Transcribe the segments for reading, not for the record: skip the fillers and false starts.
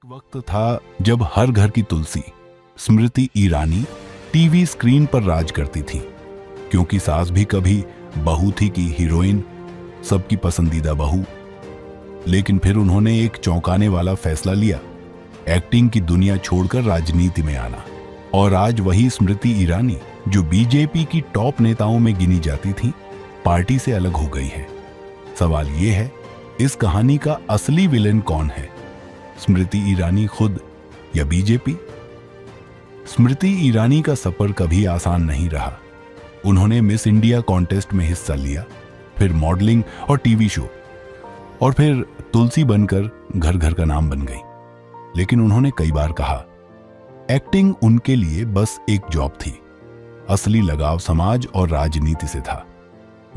एक वक्त था जब हर घर की तुलसी स्मृति ईरानी टीवी स्क्रीन पर राज करती थी, क्योंकि सास भी कभी बहू थी कि हीरोइन, सबकी पसंदीदा बहू। लेकिन फिर उन्होंने एक चौंकाने वाला फैसला लिया, एक्टिंग की दुनिया छोड़कर राजनीति में आना। और आज वही स्मृति ईरानी, जो बीजेपी की टॉप नेताओं में गिनी जाती थी, पार्टी से अलग हो गई है। सवाल यह है, इस कहानी का असली विलेन कौन है, स्मृति ईरानी खुद या बीजेपी? स्मृति ईरानी का सफर कभी आसान नहीं रहा। उन्होंने मिस इंडिया कॉन्टेस्ट में हिस्सा लिया, फिर मॉडलिंग और टीवी शो, और फिर तुलसी बनकर घर घर का नाम बन गई। लेकिन उन्होंने कई बार कहा, एक्टिंग उनके लिए बस एक जॉब थी। असली लगाव समाज और राजनीति से था।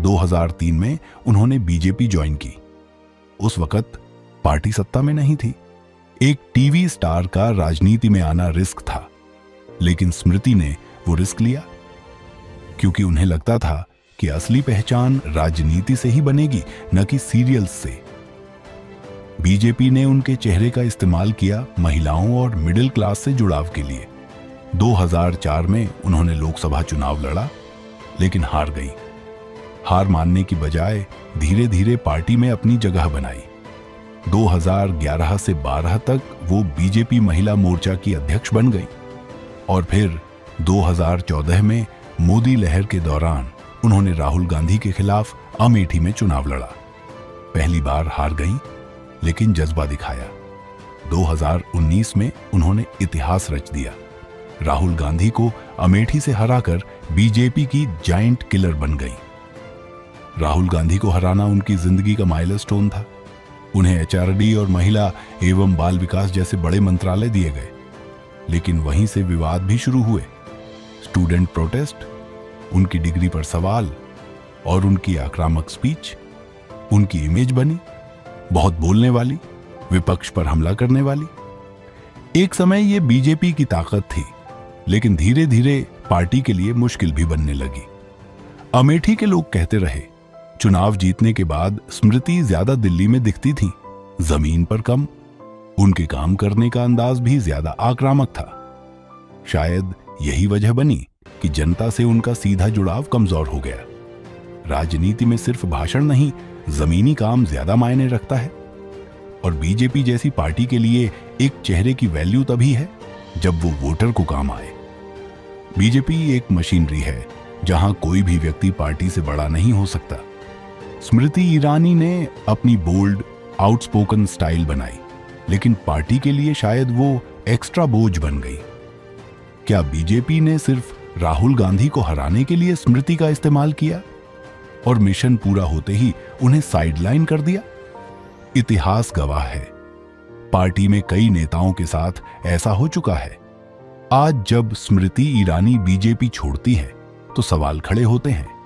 2003 में उन्होंने बीजेपी ज्वाइन की। उस वक्त पार्टी सत्ता में नहीं थी। एक टीवी स्टार का राजनीति में आना रिस्क था, लेकिन स्मृति ने वो रिस्क लिया, क्योंकि उन्हें लगता था कि असली पहचान राजनीति से ही बनेगी, न कि सीरियल्स से। बीजेपी ने उनके चेहरे का इस्तेमाल किया महिलाओं और मिडिल क्लास से जुड़ाव के लिए। 2004 में उन्होंने लोकसभा चुनाव लड़ा, लेकिन हार गई। हार मानने की बजाय धीरे धीरे पार्टी में अपनी जगह बनाई। 2011 से 12 तक वो बीजेपी महिला मोर्चा की अध्यक्ष बन गई, और फिर 2014 में मोदी लहर के दौरान उन्होंने राहुल गांधी के खिलाफ अमेठी में चुनाव लड़ा। पहली बार हार गई, लेकिन जज्बा दिखाया। 2019 में उन्होंने इतिहास रच दिया। राहुल गांधी को अमेठी से हराकर बीजेपी की जायंट किलर बन गई। राहुल गांधी को हराना उनकी जिंदगी का माइलस्टोन था। उन्हें एचआरडी और महिला एवं बाल विकास जैसे बड़े मंत्रालय दिए गए। लेकिन वहीं से विवाद भी शुरू हुए। स्टूडेंट प्रोटेस्ट, उनकी डिग्री पर सवाल और उनकी आक्रामक स्पीच उनकी इमेज बनी, बहुत बोलने वाली, विपक्ष पर हमला करने वाली। एक समय यह बीजेपी की ताकत थी, लेकिन धीरे धीरे पार्टी के लिए मुश्किल भी बनने लगी। अमेठी के लोग कहते रहे, चुनाव जीतने के बाद स्मृति ज्यादा दिल्ली में दिखती थी, जमीन पर कम। उनके काम करने का अंदाज भी ज्यादा आक्रामक था। शायद यही वजह बनी कि जनता से उनका सीधा जुड़ाव कमजोर हो गया। राजनीति में सिर्फ भाषण नहीं, जमीनी काम ज्यादा मायने रखता है। और बीजेपी जैसी पार्टी के लिए एक चेहरे की वैल्यू तभी है जब वो वोटर को काम आए। बीजेपी एक मशीनरी है, जहां कोई भी व्यक्ति पार्टी से बड़ा नहीं हो सकता। स्मृति ईरानी ने अपनी बोल्ड, आउटस्पोकन स्टाइल बनाई, लेकिन पार्टी के लिए शायद वो एक्स्ट्रा बोझ बन गई। क्या बीजेपी ने सिर्फ राहुल गांधी को हराने के लिए स्मृति का इस्तेमाल किया और मिशन पूरा होते ही उन्हें साइडलाइन कर दिया? इतिहास गवाह है, पार्टी में कई नेताओं के साथ ऐसा हो चुका है। आज जब स्मृति ईरानी बीजेपी छोड़ती है, तो सवाल खड़े होते हैं,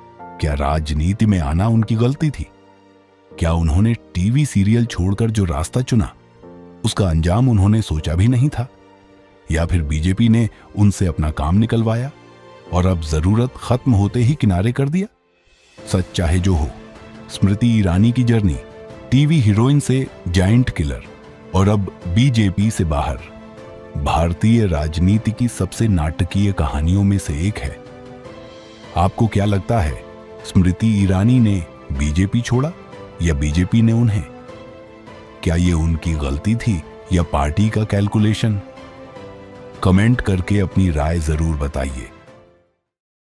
क्या राजनीति में आना उनकी गलती थी? क्या उन्होंने टीवी सीरियल छोड़कर जो रास्ता चुना, उसका अंजाम उन्होंने सोचा भी नहीं था? या फिर बीजेपी ने उनसे अपना काम निकलवाया और अब जरूरत खत्म होते ही किनारे कर दिया? सच चाहे जो हो, स्मृति ईरानी की जर्नी टीवी हीरोइन से जायंट किलर और अब बीजेपी से बाहर, भारतीय राजनीति की सबसे नाटकीय कहानियों में से एक है। आपको क्या लगता है, स्मृति ईरानी ने बीजेपी छोड़ा या बीजेपी ने उन्हें? क्या ये उनकी गलती थी या पार्टी का कैलकुलेशन? कमेंट करके अपनी राय जरूर बताइए।